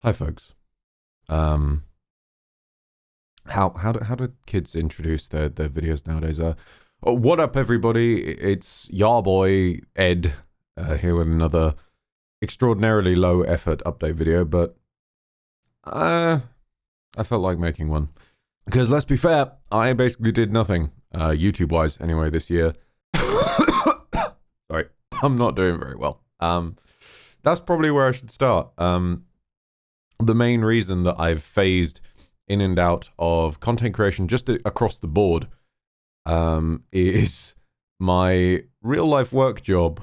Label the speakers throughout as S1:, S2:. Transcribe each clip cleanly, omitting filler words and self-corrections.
S1: Hi, folks. Um, how do kids introduce their videos nowadays? What up, everybody? It's your boy Ed here with another extraordinarily low effort update video, but I felt like making one because let's be fair, I basically did nothing YouTube wise anyway this year. Sorry, I'm not doing very well. That's probably where I should start. The main reason that I've phased in and out of content creation just across the board is my real life work job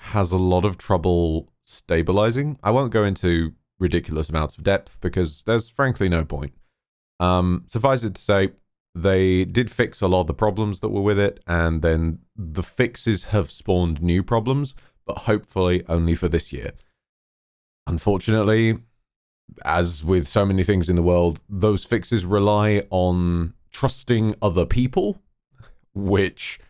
S1: has a lot of trouble stabilizing. I won't go into ridiculous amounts of depth because there's frankly no point. Suffice it to say, they did fix a lot of the problems that were with it, and then the fixes have spawned new problems, but hopefully only for this year. Unfortunately, as with so many things in the world, those fixes rely on trusting other people, which,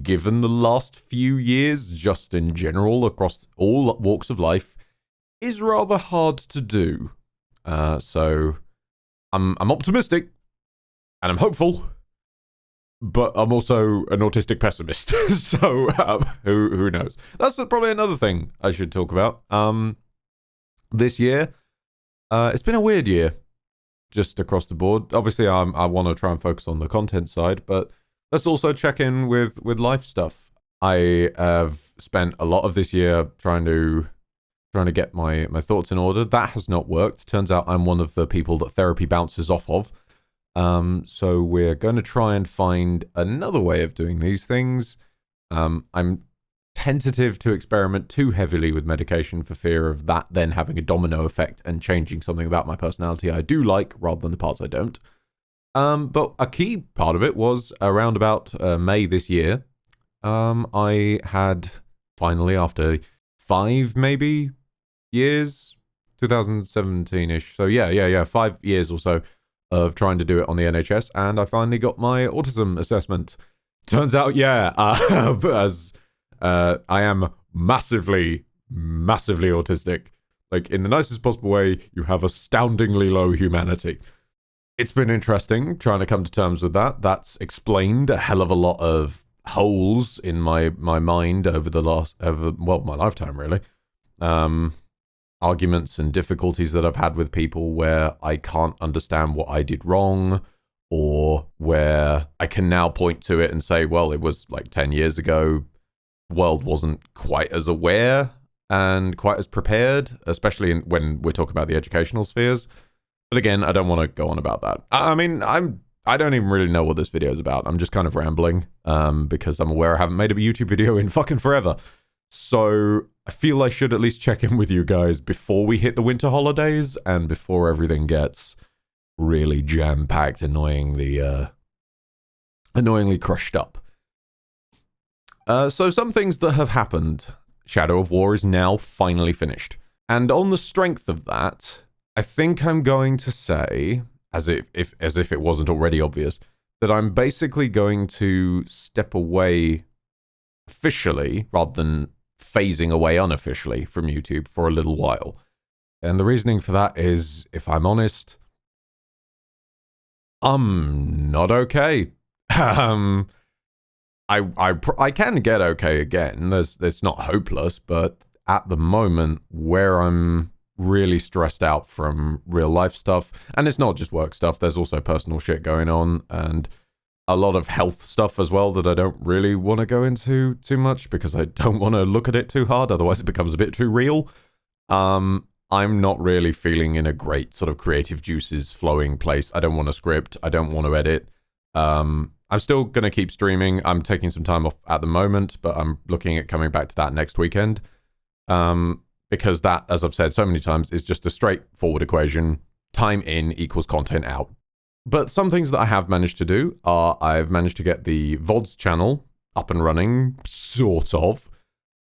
S1: given the last few years, just in general, across all walks of life, is rather hard to do. So I'm optimistic, and I'm hopeful, but I'm also an autistic pessimist. So who knows? That's probably another thing I should talk about. This year, it's been a weird year, just across the board. Obviously, I want to try and focus on the content side, but let's also check in with life stuff. I have spent a lot of this year trying to get my thoughts in order. That has not worked. Turns out I'm one of the people that therapy bounces off of. So we're going to try and find another way of doing these things. I'm tentative to experiment too heavily with medication for fear of that then having a domino effect and changing something about my personality I do like rather than the parts I don't. But a key part of it was around about May this year. I had finally, after 5 maybe years, 2017-ish. So yeah, 5 years or so of trying to do it on the NHS, and I finally got my autism assessment. Turns out, as I am massively autistic. Like, in the nicest possible way, you have astoundingly low humanity. It's been interesting trying to come to terms with that. That's explained a hell of a lot of holes in my mind over my lifetime, really. Arguments and difficulties that I've had with people where I can't understand what I did wrong, or where I can now point to it and say, well, it was like 10 years ago. World wasn't quite as aware and quite as prepared, especially when we're talking about the educational spheres. But again, I don't want to go on about that. I mean, I don't even really know what this video is about. I'm just kind of rambling because I'm aware I haven't made a YouTube video in fucking forever. So I feel I should at least check in with you guys before we hit the winter holidays and before everything gets really jam-packed, annoyingly crushed up. So some things that have happened. Shadow of War is now finally finished. And on the strength of that, I think I'm going to say, as if it wasn't already obvious, that I'm basically going to step away officially, rather than phasing away unofficially from YouTube for a little while. And the reasoning for that is, if I'm honest, I'm not okay. I can get okay again. It's not hopeless, but at the moment, where I'm really stressed out from real life stuff, and it's not just work stuff, there's also personal shit going on, and a lot of health stuff as well that I don't really want to go into too much because I don't want to look at it too hard, otherwise it becomes a bit too real. I'm not really feeling in a great sort of creative juices flowing place. I don't want to script, I don't want to edit. I'm still going to keep streaming. I'm taking some time off at the moment, but I'm looking at coming back to that next weekend. Because that, as I've said so many times, is just a straightforward equation. Time in equals content out. But some things that I have managed to do are I've managed to get the VODs channel up and running, sort of.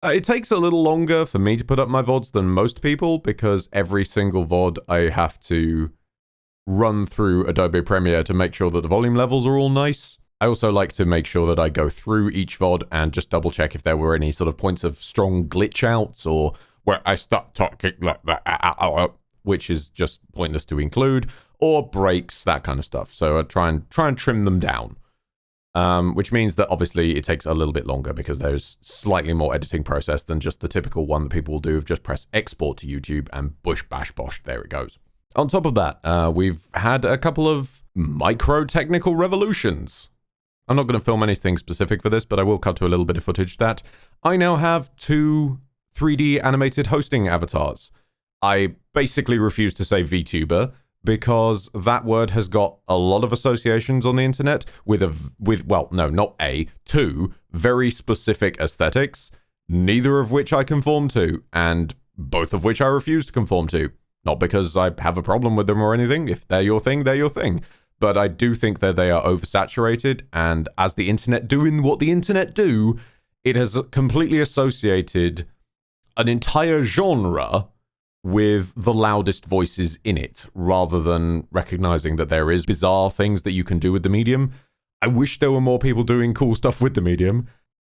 S1: It takes a little longer for me to put up my VODs than most people because every single VOD I have to run through Adobe Premiere to make sure that the volume levels are all nice. I also like to make sure that I go through each VOD and just double check if there were any sort of points of strong glitch outs or where I start talking like that which is just pointless to include, or breaks, that kind of stuff. So I try and trim them down. Which means that obviously it takes a little bit longer because there's slightly more editing process than just the typical one that people will do of just press export to YouTube and bush bash bosh, there it goes. On top of that, we've had a couple of micro-technical revolutions. I'm not going to film anything specific for this, but I will cut to a little bit of footage that I now have 2 3D animated hosting avatars. I basically refuse to say VTuber, because that word has got a lot of associations on the internet with two very specific aesthetics, neither of which I conform to, and both of which I refuse to conform to. Not because I have a problem with them or anything. If they're your thing, they're your thing. But I do think that they are oversaturated, and as the internet doing what the internet do, it has completely associated an entire genre with the loudest voices in it, rather than recognizing that there is bizarre things that you can do with the medium. I wish there were more people doing cool stuff with the medium.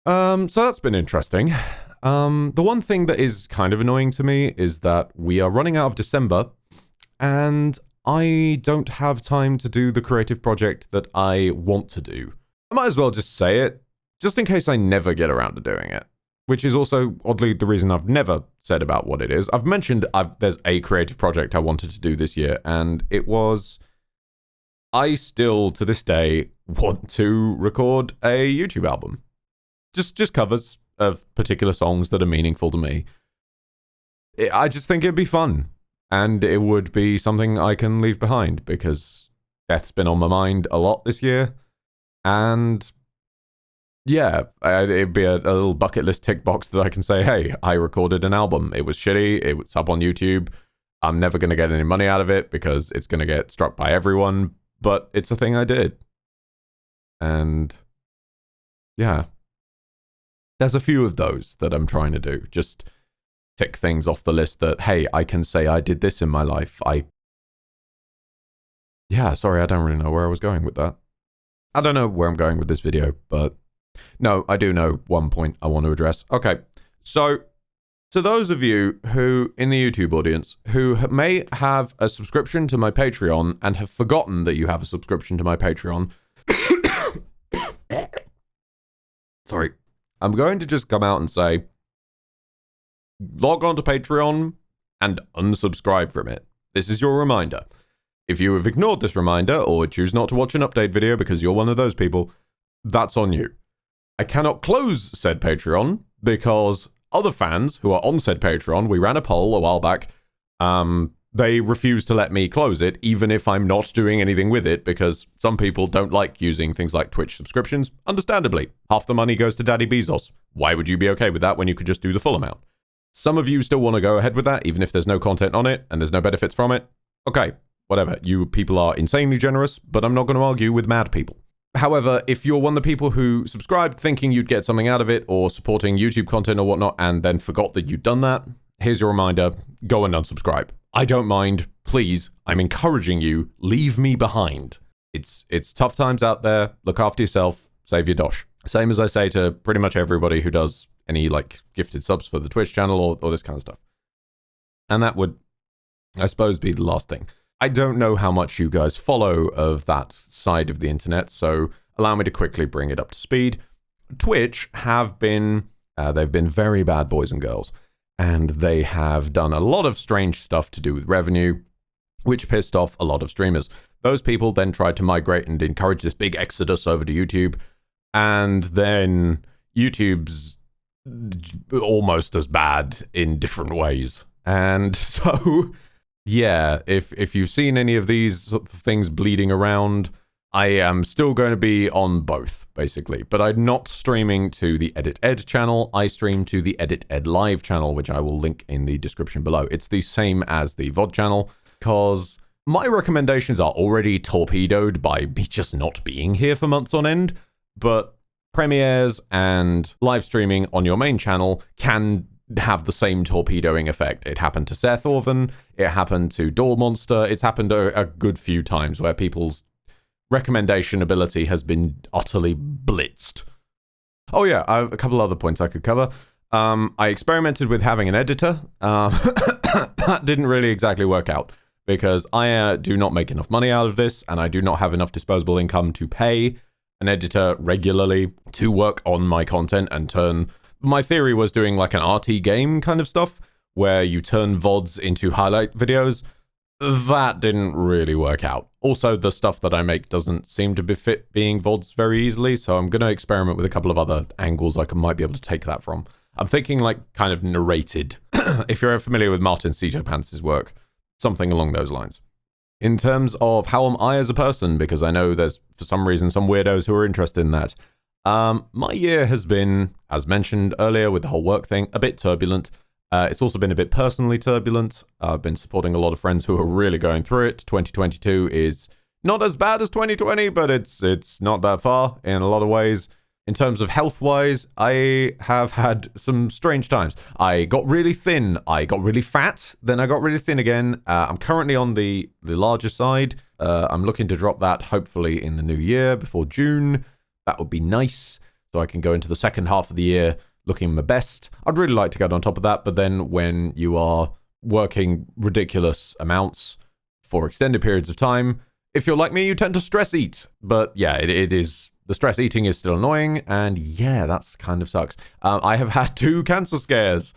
S1: So that's been interesting. The one thing that is kind of annoying to me is that we are running out of December, and I don't have time to do the creative project that I want to do. I might as well just say it, just in case I never get around to doing it. Which is also, oddly, the reason I've never said about what it is. I've mentioned there's a creative project I wanted to do this year, and it was... I still, to this day, want to record a YouTube album. Just covers of particular songs that are meaningful to me. I just think it'd be fun, and it would be something I can leave behind, because death's been on my mind a lot this year, and... yeah, it'd be a little bucket list tick box that I can say, hey, I recorded an album. It was shitty. It's up on YouTube. I'm never going to get any money out of it because it's going to get struck by everyone. But it's a thing I did. And yeah, there's a few of those that I'm trying to do. Just tick things off the list that, hey, I can say I did this in my life. Yeah, sorry, I don't really know where I was going with that. I don't know where I'm going with this video, but... no, I do know one point I want to address. Okay, so to those of you who, in the YouTube audience, who may have a subscription to my Patreon and have forgotten that you have a subscription to my Patreon, sorry, I'm going to just come out and say, log on to Patreon and unsubscribe from it. This is your reminder. If you have ignored this reminder or choose not to watch an update video because you're one of those people, that's on you. I cannot close said Patreon because other fans who are on said Patreon, we ran a poll a while back, they refuse to let me close it even if I'm not doing anything with it, because some people don't like using things like Twitch subscriptions. Understandably, half the money goes to Daddy Bezos. Why would you be okay with that when you could just do the full amount? Some of you still want to go ahead with that even if there's no content on it and there's no benefits from it. Okay, whatever. You people are insanely generous, but I'm not going to argue with mad people. However, if you're one of the people who subscribed thinking you'd get something out of it or supporting YouTube content or whatnot and then forgot that you'd done that, here's your reminder, go and unsubscribe. I don't mind. Please, I'm encouraging you, leave me behind. It's tough times out there. Look after yourself. Save your dosh. Same as I say to pretty much everybody who does any like gifted subs for the Twitch channel or this kind of stuff. And that would, I suppose, be the last thing. I don't know how much you guys follow of that side of the internet, so allow me to quickly bring it up to speed. Twitch have been, they've been very bad boys and girls, and they have done a lot of strange stuff to do with revenue, which pissed off a lot of streamers. Those people then tried to migrate and encourage this big exodus over to YouTube, and then YouTube's almost as bad in different ways. And so... yeah, if you've seen any of these sort of things bleeding around, I am still going to be on both, basically. But I'm not streaming to the Edit Ed channel. I stream to the Edit Ed Live channel, which I will link in the description below. It's the same as the VOD channel, because my recommendations are already torpedoed by me just not being here for months on end. But premieres and live streaming on your main channel can have the same torpedoing effect. It happened to Seth Orvan, it happened to Door Monster, it's happened a good few times where people's recommendation ability has been utterly blitzed. Oh yeah, I have a couple other points I could cover. I experimented with having an editor. that didn't really exactly work out because I do not make enough money out of this, and I do not have enough disposable income to pay an editor regularly to work on my content and turn... My theory was doing like an RT game kind of stuff, where you turn VODs into highlight videos. That didn't really work out. Also, the stuff that I make doesn't seem to befit being VODs very easily, so I'm going to experiment with a couple of other angles I might be able to take that from. I'm thinking like kind of narrated. If you're familiar with Martin Cito-Pantz's work, something along those lines. In terms of how am I as a person, because I know there's, for some reason, some weirdos who are interested in that. My year has been, as mentioned earlier with the whole work thing, a bit turbulent. It's also been a bit personally turbulent. I've been supporting a lot of friends who are really going through it. 2022 is not as bad as 2020, but it's not that far in a lot of ways. In terms of health-wise, I have had some strange times. I got really thin, I got really fat, then I got really thin again. I'm currently on the larger side. I'm looking to drop that hopefully in the new year, before June. That would be nice, so I can go into the second half of the year looking my best. I'd really like to get on top of that, but then when you are working ridiculous amounts for extended periods of time, if you're like me, you tend to stress eat. But yeah, it is... The stress eating is still annoying, and yeah, that's kind of sucks. I have had 2 cancer scares,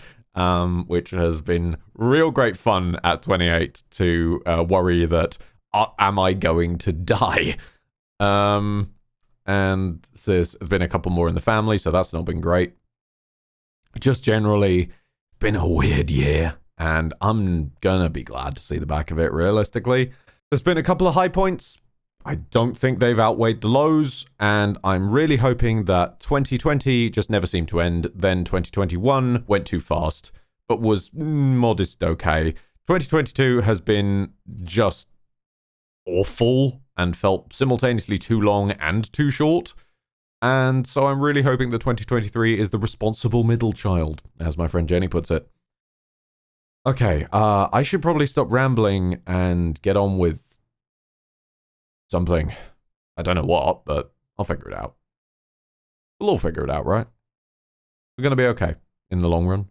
S1: which has been real great fun at 28 to worry that, am I going to die? And there's been a couple more in the family, so that's not been great. Just generally, been a weird year, and I'm gonna be glad to see the back of it, realistically. There's been a couple of high points. I don't think they've outweighed the lows, and I'm really hoping that 2020 just never seemed to end. Then 2021 went too fast, but was modest okay. 2022 has been just awful and felt simultaneously too long and too short. And so I'm really hoping that 2023 is the responsible middle child, as my friend Jenny puts it. Okay, I should probably stop rambling and get on with something. I don't know what, but I'll figure it out. We'll all figure it out, right? We're going to be okay in the long run.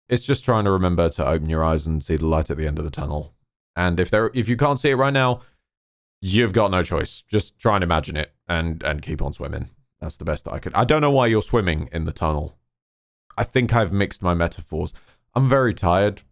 S1: It's just trying to remember to open your eyes and see the light at the end of the tunnel. And if you can't see it right now, you've got no choice. Just try and imagine it and keep on swimming. That's the best I could. I don't know why you're swimming in the tunnel. I think I've mixed my metaphors. I'm very tired.